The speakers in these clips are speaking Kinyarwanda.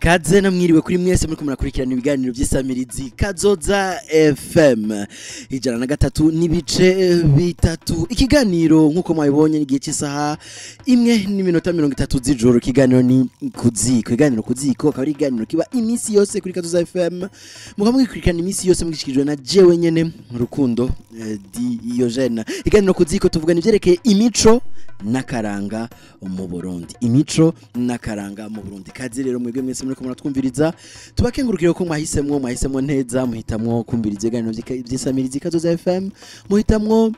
Kaze namwiriwe kuri mwese muri kumurakurikirana ibiganiro by'isamirizi Kazoza FM ijana na gatatu n'ibice bitatu. Ikiganiro nkuko mwabibonye n'igihe cy'isaha 1:30 z'ijoro. Ikiganiro ni KU.ZÍKO. Ikiganiro KU.ZÍKO akaba ari ikiganiro kiba iminsi yose kuri Kazoza FM. Mukamwikurikirana iminsi yose mugishikijwe na jewe nyene Rukundo Diogene. Ikiganiro KU.ZÍKO tuvuga nivyerekeye imico nakaranga mu Burundi. Imico nakaranga mu Burundi. Kazi rero mwebwe mwese muri kumura twumviriza tubakengurukire ko mwahisemwo neza, muhitamwo kumviriza iganiro by'isamirizi Kazoza FM, muhitamwo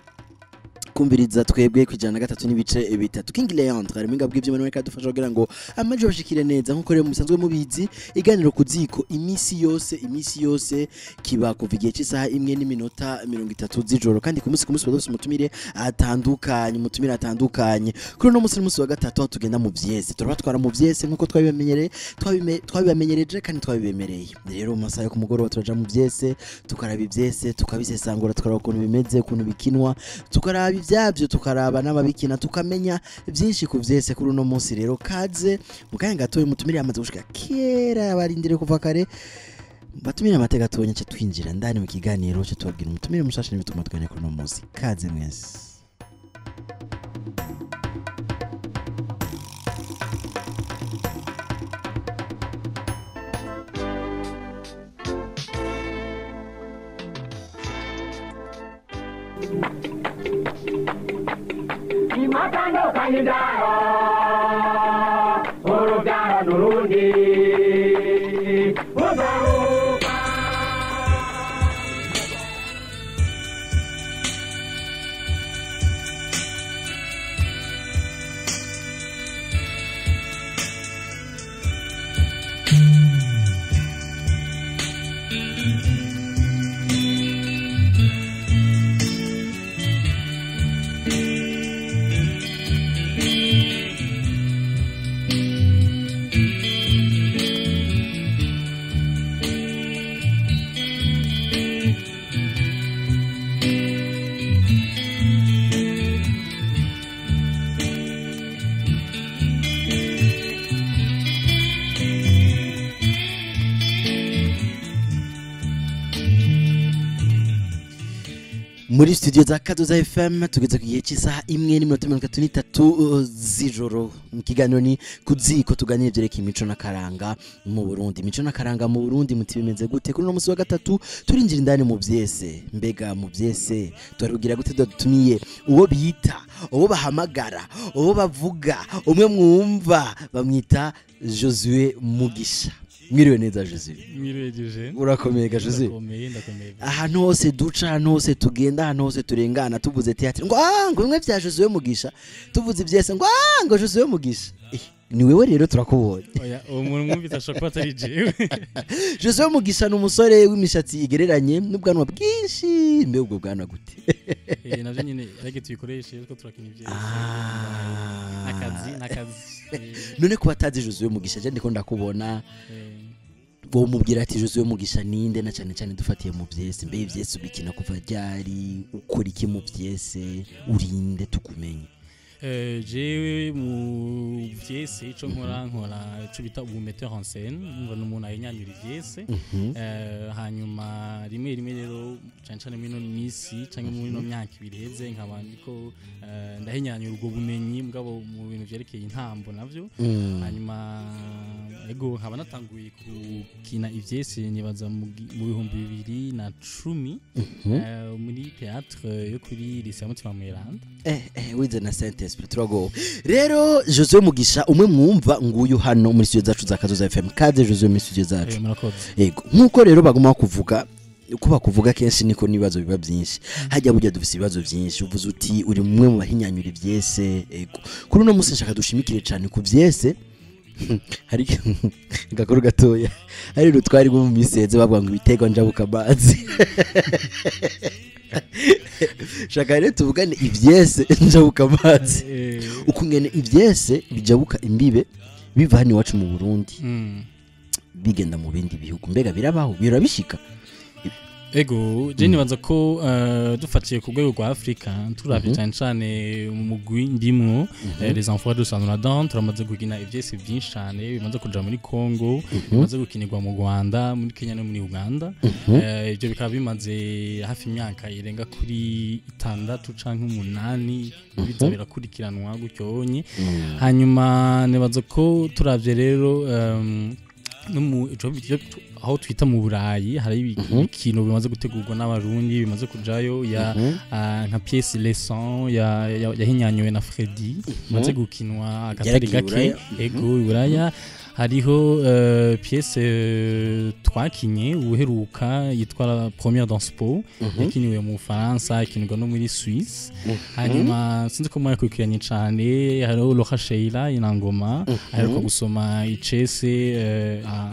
kumviriza twebwe kwijana na gatatu n'ibice bitatu. King Leandre ari mwinga bw'ivyo manwe kadufasha kugira ngo amaje bashikire neza nkuko rero musanzwe mubizi. Iganiro KU.ZÍKO iminsi yose kiba kuva igihe cy'isaha 1:30 z'ijoro, kandi ku munsi badose mutumire atandukanye. Kuri no munsi n'umunsi wa gatatu aho tugenda mu vyese, turabatwara mu vyese nkuko twabibamenyereje kandi twabibemereye. Rero mu masaha yo ku mugoroba turaja mu vyese, tukaraba ivyese, tukabisesangura, tukaraba ukuntu bimeze, ukuntu bikinwa, tukaraba ivyavyo, tukaraba n'ababikina, tukamenya byinshi ku vyese. Kuri no munsi rero kaze mukanya gatoye mutumire amaze gushika kera barindire kuva kare, batumire amateka tonye cyo twinjira ndani mu kiganiro cyo tubabwira mutumire mushashe n'ibituma twene kuri no munsi. Kaze mwese. Matando kanidaro, orogaro nurundi, kujabuka. Muri studio za Kazoza FM tugeze ku gihe cy'isaha 1:33 z'ijoro. Mu kiganiro ni KU.ZÍKO tuganira byerekeye imico nakaranga mu Burundi. Imico nakaranga mu Burundi muti bimeze gute? Kuri no munsi wa gatatu turinjira indani mu vyese. Mbega mu vyese twarugira gute? Dutumiye uwo bita, uwo bahamagara, uwo bavuga, umwe mwumva bamwita Josué Mugisha. Mwiriwe neza Josué. Mwiriwe Diogene. Urakomeye ga Josué. Ndakomeye. Ahantu hose duca, ahantu hose tugenda, ahantu hose turengana tuvuze théâtre ngo bimwe bya Josué Mugisha, tuvuze ibyese ngo Josué Mugisha. Ni wewe rero turakubonye. Oya, umuntu mwumvita shaka atari jewe. Josué Mugisha n'umusore w'imishatsi igereranye n'ubwanwa bwinshi, mbe ubwo bwana gute? Navyo nyine rege tuyikoreshe ko turakina ivyese. Nakazi. None kuba atazi Josué Mugisha je ndiko ndakubona. Bo mubwira ati Josué Mugisha ninde, na cyane dufatiye mu vyese. Mbe ivyese ubikina kuva ryari, ukora iki mu vyese, urinde tukumenye? Jewe mu vyese ico nkora ico bita ubu metteur en scène, umva n'umuntu ayinyanyura ivyese. Hanyuma rimwe rero cyane mino misi cyangwa muri no myaka ibireze nkaba ndiko ndahinyanyura ubwo bumenyi mugabo mu bintu byerekeye intambo navyo. Hanyuma ego nkaba natanguye gukina ivyese nibaza mu 2010 muri théâtre yo kuri lycée Mutima Mweranda. Wize na Saint-Esprit turago. Rero Josué Mugisha umwe mwumva nguyu hano muri studio zacu za Kazoza FM. Kaze Josué muri studio zacu. Yego. Nkuko rero baguma kuvuga uko bakuvuga kenshi niko nibazo biba byinshi. Hajya burya dufise ibibazo byinshi. Uvuze uti uri mumwe mu bahinyanyura ivyese. Yego. Kuri no munsi nshaka dushimikire cyane ku vyese. Hari gakuru gatoya. Hari rutwari rwo mu miseze bavuga ngo ibitego njabuka amazi. Shaka rero tuvugane ivyese njabuka amazi. Ukungene ivyese bijabuka imbibe biva hano iwacu mu Burundi. Bigenda mu bindi bihugu. Mbega birabaho birabishika? ego je nibaza ko dufatiye ku rwego rwa Afrika turavye cyane mu mugwi ndimwo les enfants de Sanuradan turamaze gukina ivyese byinshi cyane bimaze kuja muri Congo bimaze gukinirwa mu Rwanda muri Kenya no muri Uganda ibyo bikaba bimaze hafi imyaka irenga kuri 6 canke 8 biza birakurikiranwa gucyonye hanyuma nibaza ko turavye rero aho twita mu Burayi hari ikintu bimaze gutegurwa n'abarundi bimaze kujayo ya nka pièce leçon yahinyanywe na Freddy bimaze gukinwa agatari gake ego Buraya hariho pièce twakinye uheruka yitwa la première danse po yakiniwe mu Bufaransa ikinirwa no muri Suisse hanyuma sinzi ko mwaye kwikiranye cyane hariho Loha Sheila inangoma ariko gusoma icese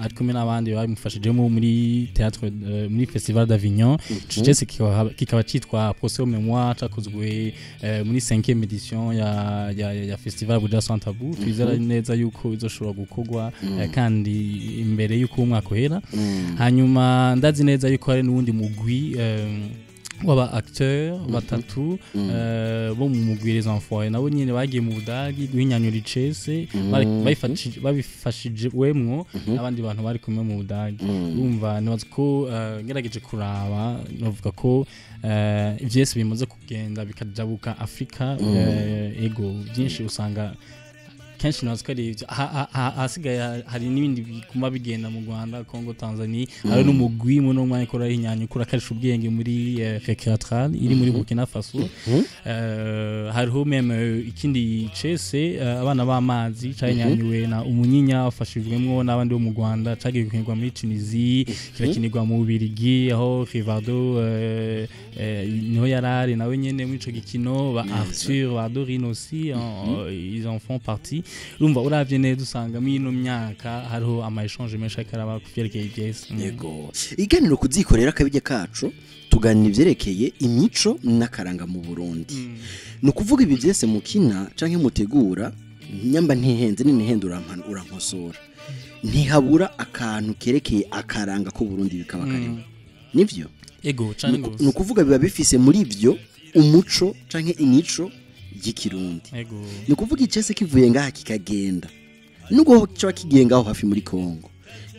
ari kumwe n'abandi babimufashijemo muri théâtre muri festival d'Avignon icese kikaba cyitwa procès au mémoire cyakozwe muri 5e édition ya festival Buja Santabu twizera neza yuko izoshobora gukorwa kandi imbere yuko umwaka uhera hanyuma ndazi neza yuko hari n'undi mugwi waba acteur batatu bo mu mugwi les enfants nabo nyine bagiye mu Budagi guhinyanyura icese babifashije wemwo abandi bantu bari kumwe mu Budagi urumva nibaza ko ngerageje kuraba novuga ko ivyese bimaze kugenda bikajabuka Afrika ego byinshi usanga kenshi nazikari hasigaye hari n'ibindi bikuma bigenda mu Rwanda Congo Tanzania hari n'umugwi muno mwanya kora hinyanya kura karisha ubwenge muri recreational iri muri Burkina Faso hariho meme ikindi cese abana b'amazi cyanyanywe na umunyinya afashijwemo n'abandi bo mu Rwanda cagiye gukinirwa muri Tunisie kirakinirwa mu Bubiligi aho Rivaldo niho yarari nawe nyene muri ico gikino ba Arthur ba Dorine aussi ils en font partie urumva uravye neza usanga mino myaka hariho ama échange menshi akaraba kuvyerekeye ivyese yego iganiro kuzikorera kabije kacu tuganira ivyerekeye imico n'akaranga mu Burundi no kuvuga ibi vyese mukina canke mutegura nyamba ntihenze n'inihendo urankosora ntihabura akantu kerekeye akaranga ko Burundi bikaba karimo nivyo ego cyane no kuvuga biba bifise muri ivyo umuco canke imico y'ikirundi ni kuvuga icese kivuye ngaha kikagenda nubwo cyo kigengaho hafi muri Kongo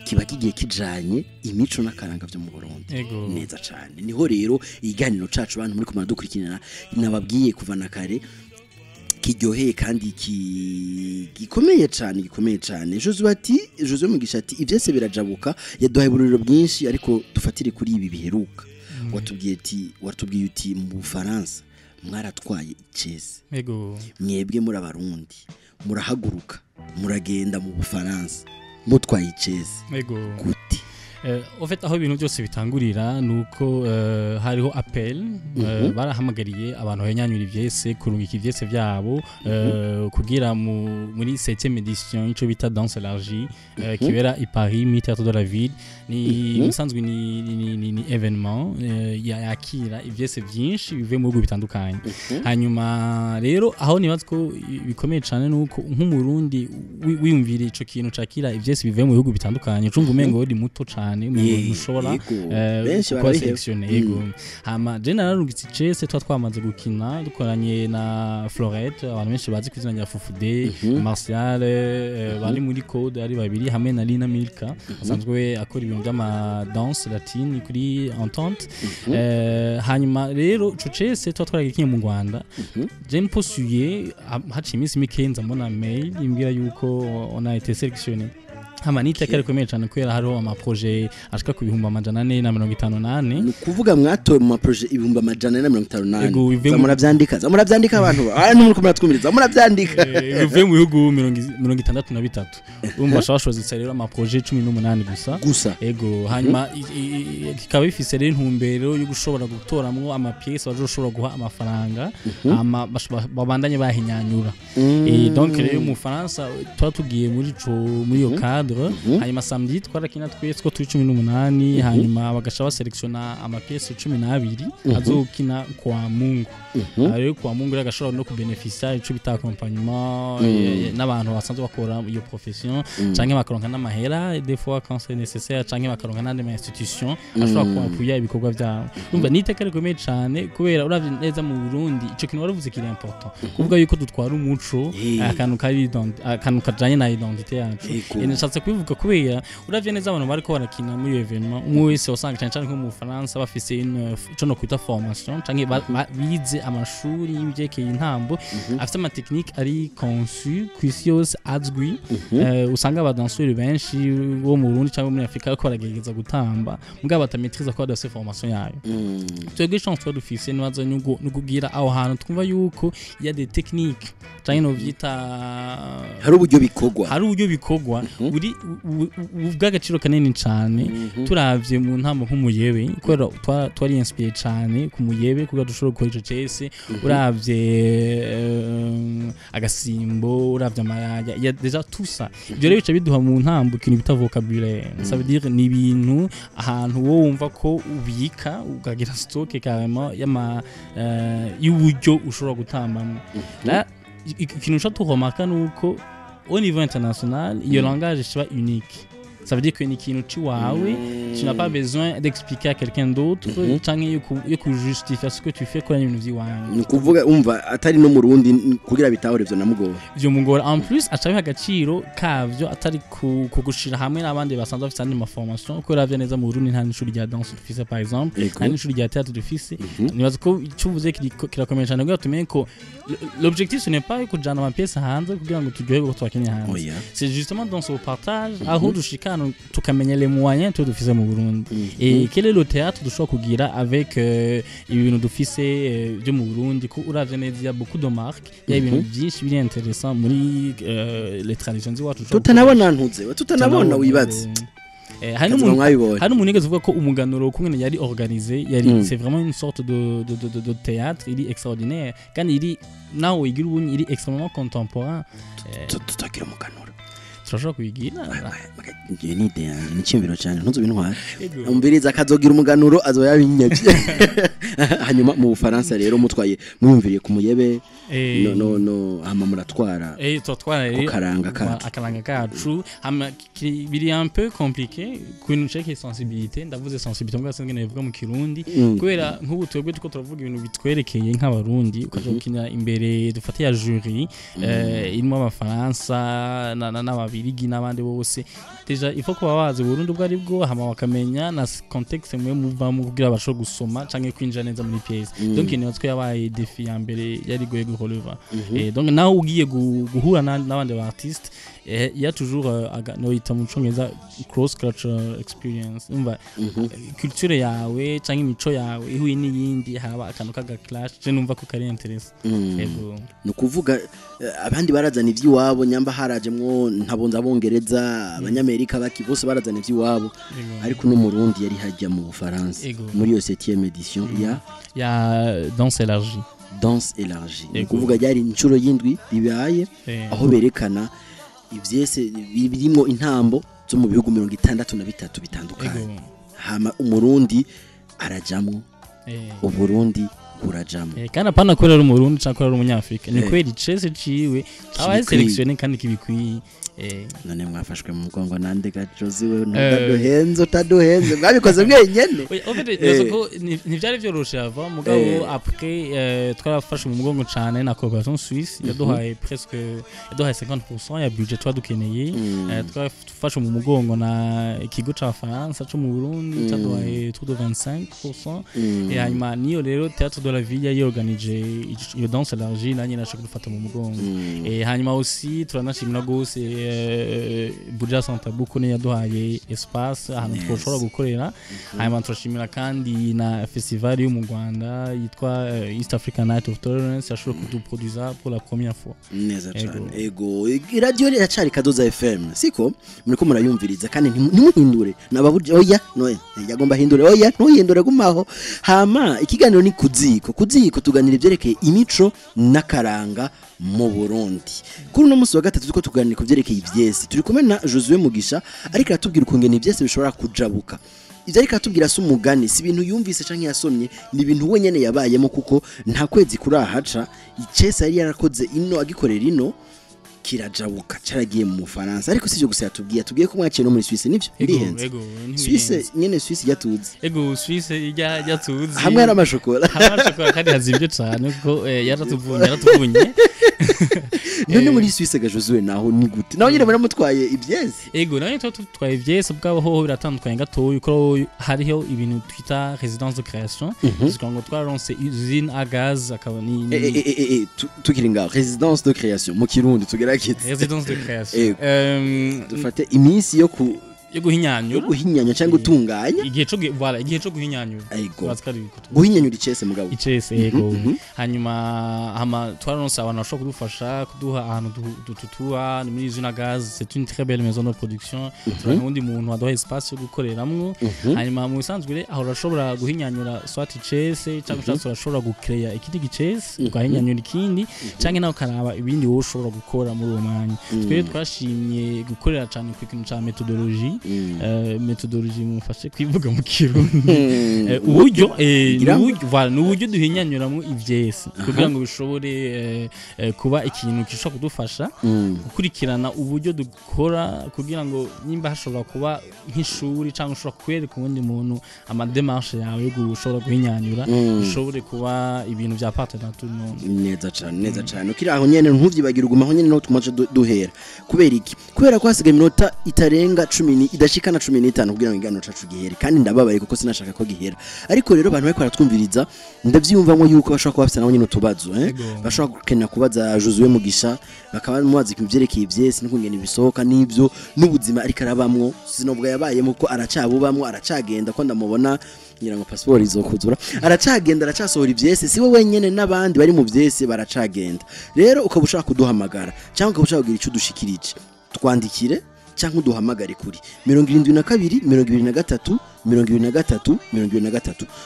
kiba kigiye kijanye imico n'akaranga byo mu Burundi neza cyane niho rero iganiro cacu abantu muri kumara dukurikirana nababwiye kuva na kare kiryoheye kandi gikomeye cyane Josué Mugisha ati ivyese birajabuka yaduhaye buriro bwinshi ariko dufatire kuri ibi biheruka watubwiye uti mu Bufaransa mwaratwaye icese mwebwe muri abarundi murahaguruka muragenda mu Bufaransa mutwaye icese gute au fait aho ibintu byose bitangurira nuko hariho appel barahamagariye abantu banyanyura ivyese kurungika ivyese byabo kugira muri 7e édition ico bita danse élargie kibera i Paris mi théâtre de la ville ni musanzwe ni événement yakira ivyese byinshi bivuye mu bihugu bitandukanye hanyuma rero aho nibaza ko bikomeye cyane nuko nk'umurundi wiyumvira ico kintu cakira ivyese bivuye mu bihugu bitandukanye cunga umengo uri muto cyane mushobora kwa selectionner yego hama je nararungitse icese twamaze gukina dukoranye na Florette abantu benshi bazi kwizina rya Fufude Martial bari muri code ari babiri hamwe na Lina Milka asanzwe akora ibintu by'ama danse latine kuri entente hanyuma ico cese twaragikinye mu Rwanda je mposuye haciye iminsi mikenza mbona mail imbwira yuko on a été sélectionné hamanite kare komeye cyane kwera hariho ama projet ashika ku 458 nukuvuga mwatoye mu projet 458 muravyandika abantu muri kumara twumiriza muravyandika bivuye mu bihugu 63 umva shashozitse rero ama projet 18 gusa ego hanyuma kikaba bifise rero intumbero yo gushobora gutoramwo ama pièces bazoshobora guha amafaranga babandanye bahinyanyura donc rero mu Faransa twatugiye muri iyo cadre libre hanyuma samedi twarakina twese ko turi 18 hanyuma bagasha baselectiona amapiece 12 azokina kwa Mungu ari kwa Mungu agashobora no kubenefisia ico bita accompagnement n'abantu basanzwe bakora iyo profession canke bakaronka n'amahera des fois quand c'est nécessaire canke bakaronka n'andi ma institution ashobora kuappuya ibikorwa byabo umva niteka rikomeye cyane kubera uravye neza mu Burundi ico kintu waravuze kiri important kuvuga yuko dutwara umuco akantu kajanye na identité yacu nishatse kubivuga kubera uravye neza abantu bariko barakina muri evenement umwe wese wasanga cyane nko mu Bufaransa bafise ico no kwita formation canke bize amashuri y'imbyekeye intambo afite ama technique ari conçu kw'isi yose azwi usanga abadanseurs benshi bo mu Burundi cyangwa muri Afrika ko baragerageza gutamba mugabo batamitriza ko badafite formation yayo twebwe chance dufise nibaza nukugira aho hantu twumva yuko ya des techniques cyane no vyita hari uburyo bikogwa buri bw'agaciro kanini cyane turavye mu ntambo nk'umuyebe kwera twari inspiré cyane ku muyebe kugira dushobora gukora ico cese uravye agasimbo uravye amaraya ya déjà tout ça ibyo rero bica biduha mu ntambo ikintu bita vocabulaire ça veut dire ni ibintu ahantu wo wumva ko ubika ukagira stock carrément y'uburyo ushobora gutambamo ikintu cyo tuhomaka nuko au niveau international iyo langage soit unique. Ça veut dire que ni kintu ciwawe tu n'as pas besoin d'expliquer à quelqu'un d'autre canke yo justifier ce que tu fais kwa ibintu vyiwanyu. Nukuvuga umva atari no mu Burundi kugira bitahore ivyo namugora. Ivyo mugora en plus acabiha agaciro kavyo atari kugushira hamwe n'abandi basanzwe bafite andi ma formation ko ravye neza mu Burundi nta n'ishuri rya danse dufise par exemple nta n'ishuri rya théâtre dufise nibaza ko cyuvuze kirakomeye cyane kugira tumenye ko l'objectif ce n'est pas kujana ama pièce hanze kugira ngo turyohe ko twakenye hanze. C'est justement dans ce partage aho dushika tukamenya les moyens tout dufise mu Burundi et quel est le théâtre dushobora kugira avec ibintu dufise byo mu Burundi ko uravye neza ya beaucoup de marques ya ibintu byinshi biri intéressant muri les traditions z'iwacu tutanabona wibaze hari umuntu yigeze uvuga ko umuganuro kumwe yari organisé yari c'est vraiment une sorte de théâtre il est extraordinaire kandi iri naho igira ubunyi iri extrêmement contemporain tutagira umuganuro turashobora kuyigira ngiye ni idea ni cyimviro cyane ntuzo bintwara umviriza akazogira umuganuro azoyabinyabye hanyuma mu Bufaransa rero mutwaye mwumviriye ku muyebe no hama muratwara tutwara akaranga kacu hama biri un peu compliqué kwintu cheke sensibilité ndavuze sensibilité ngo asenge nevuga mu Kirundi kubera nk'ubu twebwe tuko turavuga ibintu bitwerekeye nk'abarundi ukazokina imbere dufate ya jury irimo abafaransa n'ababirigi n'abandi bose deja il faut ko babaze Burundi bwo ari bwo hama bakamenya na contexte mwe muvamo kugira basho gusoma canke kwinjira neza muri pièce donc ni watwe yabaye défi ya mbere yari goye guholeva et donc naho ugiye guhura n'abandi ba artistes il y a toujours no itamu chongeza cross cultural experience umva culture yawe canke imico yawe ihuye n'iyindi haba akantu kaga clash je numva ko kari interest ego no kuvuga abandi barazana ivy'iwabo nyamba harajemwo ntabonza bongereza abanyamerika baki bose barazana ivy'iwabo ariko no mu Burundi yari hajya mu Bufaransa muri yo 7e edition ya danse élargie kuvuga yari incuro yindwi bibaye aho berekana ivyese birimo intambo zo mu bihugu 63 bitandukanye hama umurundi arajamwo uburundi burajamwo kana pana korera umurundi cyangwa korera umunyafrika ni kweri cese ciwe abaye selectionné kandi kibikwiye none mwafashwe mu mugongo nande ga Josué utaduhenze mwabikoze mwenyene ntivyari vyoroshe ava mugabo après twarafashe mu mugongo cyane na coopération Suisse yaduhaye presque 50% ya budget twadukeneye twafashe mu mugongo na ikigo c'abafaransa cyo mu Burundi cyaduhaye tout de 25% et hanyuma niyo rero théâtre de la ville yorganije iyo danse élargie nanye nashaka dufata mu mugongo et hanyuma aussi turanashimira gose Buja Santa Buko ne yaduhaye espace ahantu twoshobora gukorera hanyuma turashimira kandi na festival yo mu Rwanda yitwa East African Night of Tolerance yashobora kuduproduza pour la première fois neza cyane ego radio iracari Kazoza FM siko muriko murayumviriza kandi ntimuhindure nababuryo oya noye yagomba hindure oya ntuhindure gumaho hama ikiganiro ni KU.ZÍKO kuziko tuganira ivyerekeye imico n'akaranga mu Burundi. Kuri no musi wa gatatu tuko tuganira kuvyerekeye ivyese. Turi kumwe na Josué Mugisha ariko atubwira ukungene ivyese bishobora kujabuka. Ivyo ariko atubwira se umugani si ibintu yumvise canke yasomye ni ibintu we nyene yabayemo kuko nta kwezi kurahaca icese yari yarakoze ino agikorera ino kirajabuka caragiye mu Bufaransa ariko sivyo gusa yatubwiye ko mwaciye no muri Suisse nivyo ndihenze Suisse nyene Suisse yatuze Suisse yatuze hamwe ari amashokora kandi hazimvye cyane ko yaratuvunye none muri Suisse ga Josué naho ni gute naho nyine muramutwaye ivyese naho tutwaye ivyese bwabo ho biratandukanye gatoyi ko hariho ibintu twita résidence de création parce ngo twaronse usine à gaz akaba ni tukiri ngaho résidence de création mu Kirundi tugerageze résidence de création dufate iminsi yo guhinyanyura cyangwa utunganya igihe cyo guhinyanyura guhinyanyura icese mugabo yego hanyuma twaronse abantu bashobora kudufasha kuduha ahantu dututuha ni muri usine à gaz c'est une très belle maison de production undi muntu aduha espace yo gukoreramwo hanyuma mu bisanzwe aho urashobora guhinyanyura soit icese cyangwa urashobora gucreya ikindi gicese ugahinyanyura ikindi cyangwa naho karaba ibindi wowe ushobora gukora muri uwo mwanya twere twashimye gukorera cyane ku kintu cya methodologie methodologie mufashe kwivuga mu Kirundi uburyo duhinyanyuramo ivyese kugira ngo bishobore kuba ikintu gishobora kudufasha gukurikirana uburyo dukora kugira ngo nimba hashobora kuba nk'ishuri cyangwa ushobora kwereka ubundi muntu ama démarche yawe yo gushobora guhinyanyura bishobore kuba ibintu bya partenaire tout le monde neza cyane ukiri aho nyene ntuvyibagire ugumaho nyene no tumaje duhera kubera iki kubera ko hasigaye iminota itarenga 10 idashikana 15 kugira ngo igano cacu gihere kandi ndababaye kuko sinashaka ko gihera ariko rero abantu bariko baratwumviriza ndavyumvamwe yuko bashaka kuba bafite naho nyine utubazo bashaka gukenera kubaza Josué Mugisha bakaba mubazi kuvyerekeye ivyese n'ukungene bisohoka n'ivyo n'ubuzima ariko arabamwo sinobwa yabayemo ko aracabubamwo aracagenda ko ndamubona ngira ngo passport izokuzura aracagenda aracasohora ivyese siwe wenyene n'abandi bari mu vyese baracagenda rero ukabushaka kuduhamagara cyangwa ukabushaka kugira ico dushikirije twandikire cyangwa uduhamagare kuri 72 23 23 23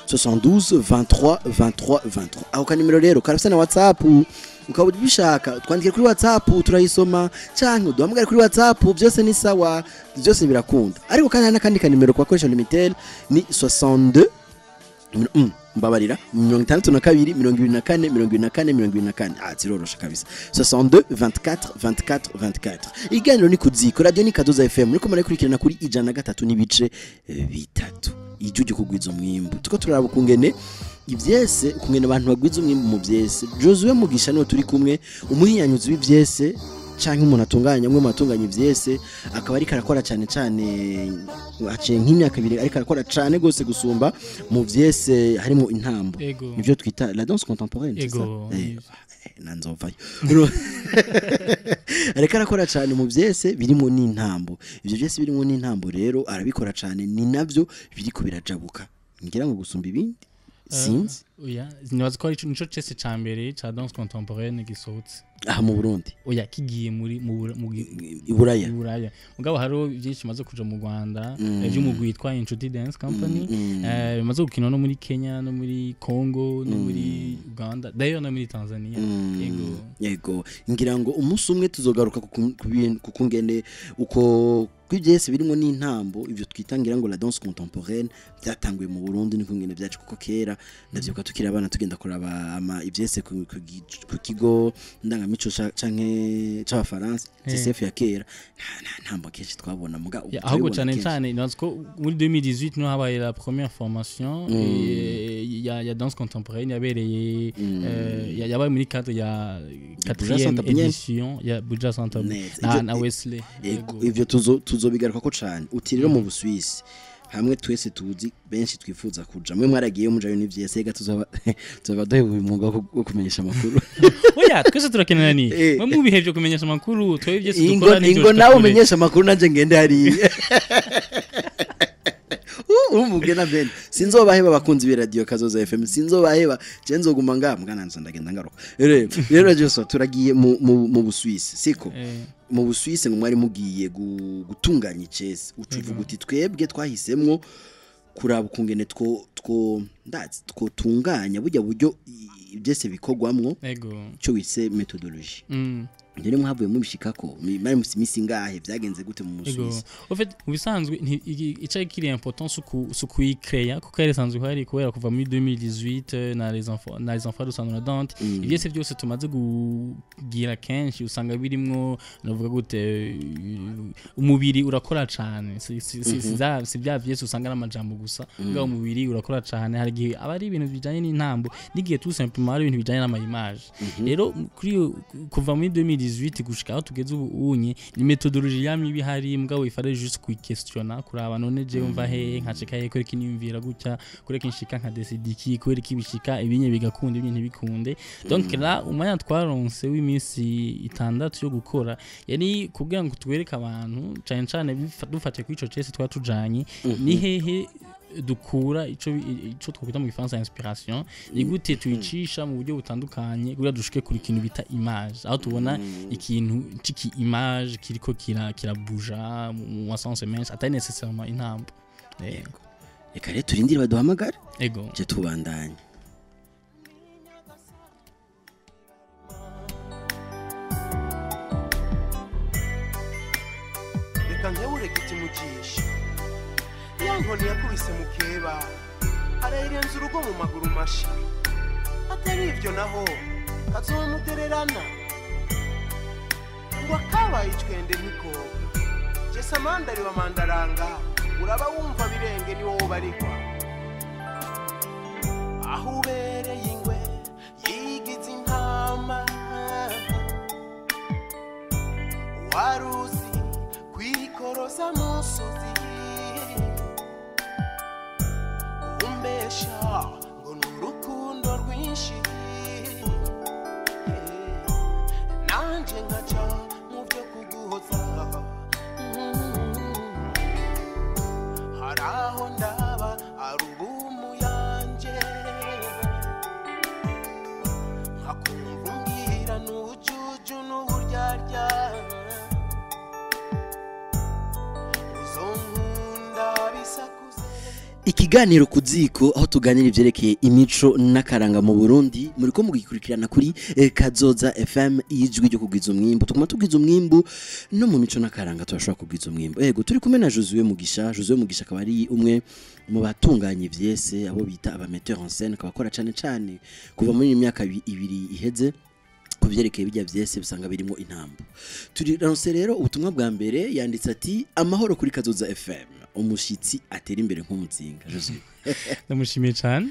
72 23 23 23 aho ka nimero rero karafisa na WhatsApp ukaba ubishaka twandike kuri WhatsApp turayisoma cyangwa uduhamagare kuri WhatsApp byose ni sawa byose birakunda ariko kandi n'akandi ka nimero kwa koresha limitel ni 62 mbabarira 62 24 zirorosha kabisa 62 24 24 24 iganiro ni kuziko radio ni Kazoza FM niko murakurikirana kuri 103 n'ibice bitatu ijuje kugwiza umwimbu tuko turaraba kungene ivyese kungene abantu bagwiza umwimbu mu vyese Josué Mugisha no turi kumwe umuhinyanyuzi w'ivyese canke umuntu atunganya mwe matunganya ivyese akaba ari karakora cyane aciye nk'imyaka 2 ariko arakora cyane gose gusumba mu vyese harimo intambo nivyo twita la danse contemporaine c'est ça nanzovayo ariko arakora cyane mu vyese birimo n'intambo ivyo vyese birimo n'intambo rero arabikora cyane ni navyo biriko birajabuka ngira ngo gusumba ibindi sinzi nibaza ko ari nico cese ca mbere ca danse contemporaine gisohotse aha mu Burundi kigiye muri Iburaya mugabo haro byinshi maze kuja mu Rwanda by'umugwi witwa Inshuti Dance Company maze gukina no muri Kenya no muri Congo no muri Uganda dayo no muri Tanzania yego ngira ngo umunsi umwe tuzogaruka kukungene uko kw'ivyese birimo n'intambo ivyo twitangira ngo la danse contemporaine byatanguye mu Burundi niko ngene byacu kuko kera ndavyibuka tukiri abana tugenda kuraba ivyese ku kigo mico canke c'abafaransa CCF ya kera ntambo kenshi twabona muga ahubwo cyane natwo muri 2018 no habaye la première formation ya danse contemporaine yabereye yabaye muri cadre ya 4e édition ya Buja Santa na Wesley ivyo tuzobigaruka ko cyane uti rero mu Busuisse hamwe twese tuzi benshi twifuza kuja mwe mwaragiye mujayo n'ivyese ga tuzaba dohe umwuga wo kumenyesha makuru oya twese turakenera ni mwe mu bihe byo kumenyesha makuru twe ivyese dukora n'ibyo ingo nawe umenyesha makuru nanje ngende hari umugena ben sinzobaheba bakunzi bi radio Kazoza FM sinzobaheba je nzoguma mbwana ndagenda ngaruka rero Josué turagiye mu Busuisse siko mu Busuisse ngo mwari mugiye gutunganya icese ucuvuga uti twebwe twahisemwo kuraba ukungene two tunganya burya buryo byese bikogwamwo ego cyo wise methodology Njye mwavuye mubishikako mari mufite ngahe byagenze gute mu Suisse en fait ubisanzwe icyo kiri important sukuyikreya kuko yaresanzwe hari kubera kuva muri 2018 na les enfants de Saint Laurent ibyese byose tumaze kugira kenshi usanga birimwo navuga gute umubiri urakora cyane si bya byese usanga n'amajambo gusa ubwo umubiri urakora cyane hari gihe abari ibintu bijanye n'intambo nigiye tout simplement ari ibintu bijanye n'ama image rero kuri kuva muri 2018 gushika aho tugeze ubunye ni methodologie yamye bihari mugabo ifare juste ku questiona kuraba none je umva he nkaceka he kwereka inimvira gutya kureka inshika nka decide iki kwereka ibishika ibinye bigakunda ibinye ntibikunde donc là umanya twaronse w'iminsi 6 yo gukora yani kugira ngo twereke abantu cyane dufate ku ico cese twatujanye ni hehe dukura ico twakwita mu gifaransa inspiration ni gute tuyicisha mu buryo butandukanye kugira dushike kuri kintu bita image aho tubona ikintu ciki image kiriko kirabuja mu sens menshi atari nécessairement intambo yego reka rero turindire baduhamagara ego je tubandanye reka nkebure giti mugisha yankoni yakubise mukeba arayirenza urugo mu maguru mashi atari ivyo naho kazomutererana ngo akabaye icwende nikoga je samandari wa mandaranga uraba wumva birenge ni wowe barikwa aho ubereye ingwe yigize intama waruzi kwikoroza musozi umbesha ngo n'urukundo rwinshi nanje nkaca mu byo kuguhoza haraho ndaba arubumu yanje nkakumva umbwira n'ubujuju n'uburyarya uzonkunda bisakuze ikiganiro KU.ZÍKO aho tuganira ivyerekeye imico n'akaranga mu Burundi muriko mugikurikirana kuri Kazoza FM ijwi ryo kugwiza umwimbo tukuma tugwiza umwimbo no mu mico n'akaranga turashobora kugwiza umwimbo yego turi kumwe na Josué Mugisha akaba ari umwe mu batunganye vyese abo bita aba metteur en scène akabakora cyane kuva muri imyaka 2 iheze kuvyerekeye bijya vyese bisanga birimo intambo turi ranse rero ubutumwa bwa mbere yanditse ati amahoro kuri Kazoza FM umushitsi atera imbere nk'umuzinga Josué ndamushimiye cyane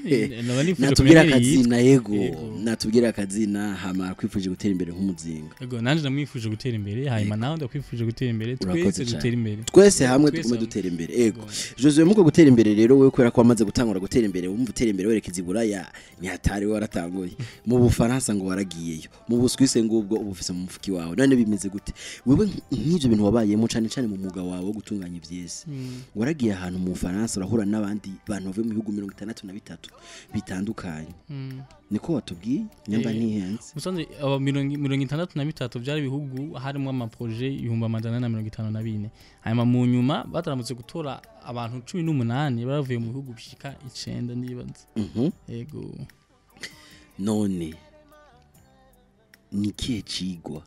natubwira akazina yego natubwira akazina hama kwifuje gutera imbere nk'umuzinga yego nanje ndamwifuje gutera imbere hanyuma nawe ndakwifuje gutera imbere twese dutera imbere twese hamwe tugume dutera imbere yego Josué muko gutera imbere rero wewe kwera ko amaze gutangura gutera imbere wumva utera imbere werekeza iburaya ni hatari waratangoye mu Bufaransa ngo waragiyeyo mu Suisse ngo ubwo ubufise mu mufuki wawe none bimeze gute wewe nk'ivyo bintu wabayemo cyane mu muga wawe wo gutunganya ivyese waragiye ahantu mu Bufaransa urahura n'abandi bantu mu bihugu 63 bitandukanye niko watubwiye nyamba ntihenze musanze aba 63 byari bihugu harimo ama projet 154 hanyuma mu nyuma bataramutse gutora abantu 18 baravuye mu bihugu bishika 9 nibanze yego none nikiye cigwa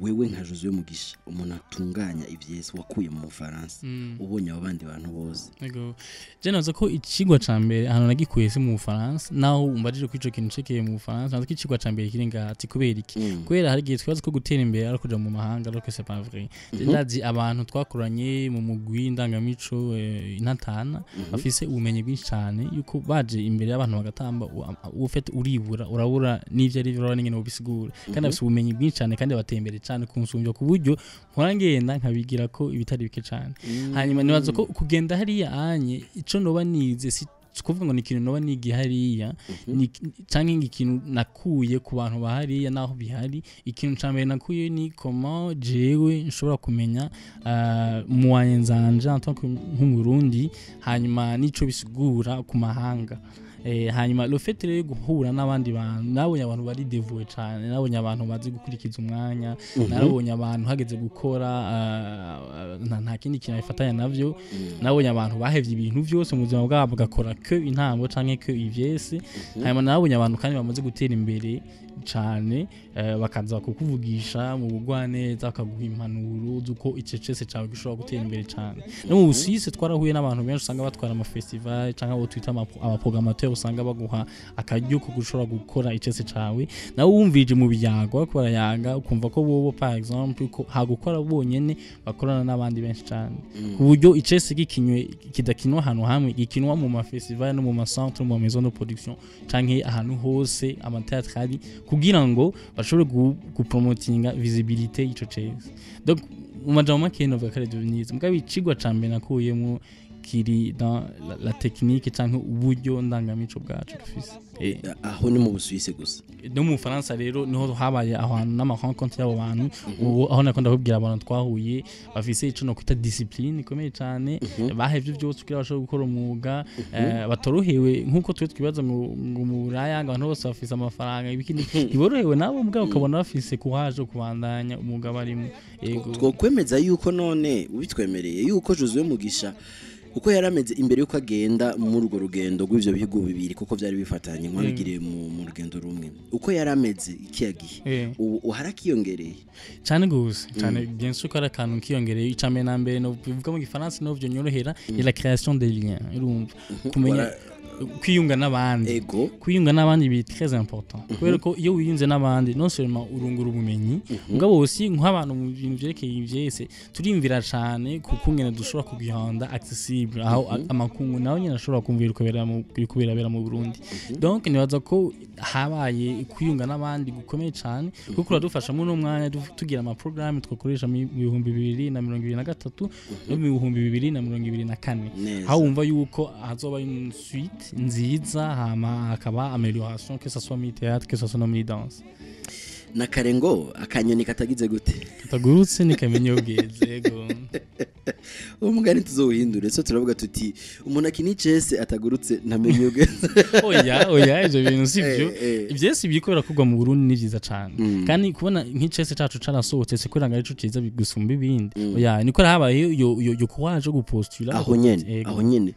wewe nka Josué Mugisha umuntu atunganya ivyese wakuye mu Bufaransa ubonye abandi bantu bose yego je nazo ko ikigwa cambere hano nagikuye se mu Bufaransa naho umbajije kwico kintu cekeye mu Bufaransa nazo ikigwa cambere kirenga ati kubera iki kubera hari gihe twaza ko gutera imbere ari kuja mu mahanga ariko c'est pas vrai ndazi abantu twakoranye mu mugwi ndangamico inatana bafise ubumenyi bwinshi cyane yuko baje imbere y'abantu bagatamba ufite urabura n'ivyo ari byo n'ingene ubisigura kandi bafise ubumenyi bwinshi cyane kandi batembere cyane kunsumvyo ku buryo nkora nkabigira ko ibitari bike cyane hanyuma nibaza ko kugenda hariya anye ico noba nize si kuvuga ngo ni ikintu noba nigi hariya canke ikintu nakuye ku bantu bahariya naho bihari ikintu cambere nakuye ni comment jewe nshobora kumenya moyen zanje en tant que nk'umurundi hanyuma nico bisigura ku mahanga hanyuma le fait rero guhura n'abandi bantu nabonye abantu bari dévoué cyane nabonye abantu bazi gukurikiza umwanya nabonye abantu hageze gukora nta kindi kintu bifatanya navyo nabonye abantu bahevye ibintu byose mu buzima bwabo bagakora que intambo canke que ivyese hanyuma nabonye abantu kandi bamaze gutera imbere cyane bakaza kukuvugisha mu bugwaneza bakaguha impanuro zuko icecese cyawe gishobora gutera imbere cyane no mu Suisse twarahuye n'abantu benshi usanga batwara ama festival cyangwa abo twita abaprogrammateurs usanga baguha akaryo ko gushobora gukora icecese cyawe nawe wumvije mu byago bakora yanga ukumva ko bobo par exemple ko hagukora bonyene bakorana n'abandi benshi cyane ku buryo icecese gikinywe kidakinwa hano hamwe gikinwa mu ma festival no mu ma centre mu maison de production canke ahantu hose ama théâtre kugira ngo bashobore gupromotinga visibilité y'ico cese donc umajambo make no vakare devenize mugabe icigwa cambe nakuyemo kiri dans la technique canke uburyo ndangamico bwacu dufise aho ni mu Busuwise gusa no mu Bufaransa rero niho habaye ahantu n'amarencontre y'abo bantu aho nakunda kubwira abantu twahuye bafise ico no kwita discipline ikomeye cyane bahevye byose kugira bashobore gukora umwuga batorohewe nkuko twe twibaza mu Buraya abantu bose bafise amafaranga ibikindi iborohewe nabo mugabo ukabona bafise courage kubandanya umwuga barimo yego twokwemeza yuko none ubitwemereye yuko Josué Mugisha uko yarameze imbere yuko agenda muri urwo rugendo rw'ivyo bihugu bibiri kuko byari bifatanye nk'abigiriye mu rugendo rumwe uko yarameze ikiyagiye ubu harakiyongereye cyane gose cyane bien sûr ko arakantu kiyongereye icame na mbere no bivuga mu gifaransa no byo nyorohera et la création des liens urumva kumenya kwiyunga n'abandi bi très important kubera ko iyo wiyunze n'abandi non seulement urungura ubumenyi ngabo aussi nk'abantu mu bintu byerekeye ivyese turimvira cyane kukungena dushobora kugihanda accessible aho amakungu nawe nyine ashobora kumvira kubera mu Burundi donc nibaza ko habaye kwiyunga n'abandi gukomeye cyane kuko radufasha mu no mwanya tugira ama programme twakoresha mu 2023 no mu 2024 aho wumva yuko hazoba une suite nziza hama akaba amélioration que ça soit mi théâtre que ça soit no mi danse nakarengo akanyoni katagize gute katagurutse nikamenye ubweze yego umugani tuzohindure so turavuga tuti umuntu akinicese atagurutse ntamenye ubweze oya ivyo bintu sivyo ivyese bikora kugwa mu Burundi ni vyiza cyane kandi kubona nk'icese cacu carasohotse se kuranga arico ciza bigusumba ibindi oya niko habaye yo kuwaje gupostula aho nyene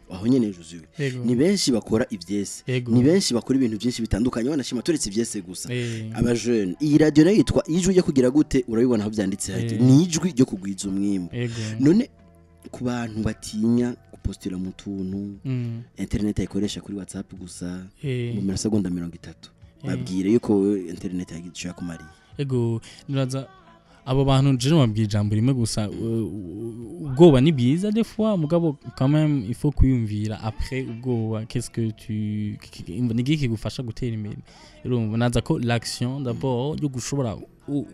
Josué ni benshi bakora ivyese ni benshi bakora ibintu byinshi bitandukanye wanashima turetse ivyese gusa aba jeune radio nayo yitwa ijwi ryo kugira gute urabibona aho byanditse haje ni ijwi ryo kugwiza umwimbo none ku bantu batinya gupostira mu tuntu internet ayikoresha kuri WhatsApp gusa mu masegonda 30 babwire yuko internet yagiye kumariye ego niraza abo bantu je mabwira ijambo rimwe gusa ubwoba ni byiza des fois mugabo quand même il faut kuyumvira après ubwoba qu'est-ce que tu nigiki gufasha gutera imbere urumva naza ko l'action d'abord yo gushobora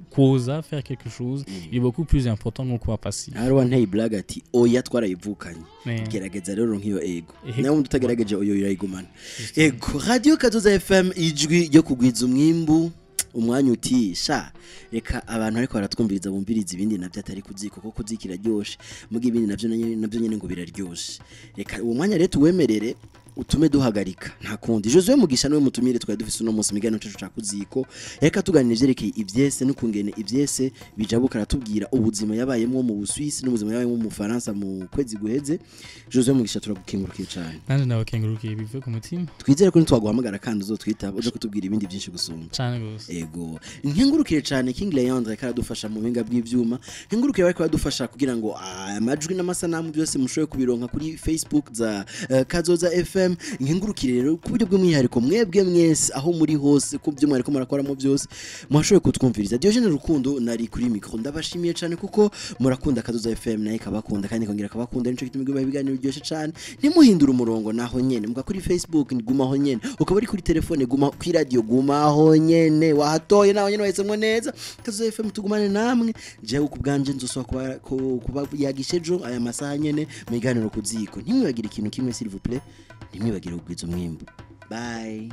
kuza faire quelque chose il est beaucoup plus important nko kuba passive hari wanteye blague ati oya twarayivukanye gerageza rero nk'iyo ego nawe ndutagerageje oyo irayigumana ego radio Kazoza FM ijwi ryo kugwiza umwimbu umwanya utisha reka abantu ariko baratwumviriza bumviriza ibindi navyo atari kuziko kuko kuzikira ryoshe mugi ibindi navyo nyene ngo biraryoshe reka uwo mwanya rero tuwemerere utume duhagarika nta kundi Josué Mugisha niwe mutumire twari dufise uno munsi migano cyacu ca kuziko reka tuganire vyerekeye ivyese n'ukungene ivyese bijabuka ratubwira ubuzima yabayemo mu Busuisse n'ubuzima yabayemo mu Bufaransa mu kwezi guheze Josué Mugisha turagukengurukiye cyane nanje nawe kengurukiye bivuye ku mutima twizere ko ntitwaguhamagara kandi uzotwitaba uje kutubwira ibindi byinshi gusumba cyane gose ego nkengurukiye cyane King Leandre karadufasha mu binga bw'ivyuma nkengurukiye bariko badufasha kugira ngo amajwi n'amasanamu byose mushoye kubironka kuri Facebook za Kazoza FM nkengurukire rero ku buryo bw'umwihariko mwebwe mwese aho muri hose ku byo mwariko murakoramo byose mwashoye kutwumviriza Diogene Rukundo nari kuri micro ndabashimiye cyane kuko murakunda Kazoza FM naye kabakunda kandi kongera kabakunda nico gituma ibiganiro byose cyane ntimuhindura umurongo naho nyene muga kuri Facebook gumaho nyene ukaba ari kuri telefone guma kuri radio gumaho nyene wahatoye naho nyene wahisemo neza Kazoza FM tugumane namwe je ukubwanje nzoswa kuba yagishejo aya masaha nyene mu biganiro KU.ZÍKO ntimwibagire ikintu kimwe s'il vous plaît ntimwibagire kugwiza umwimbo bye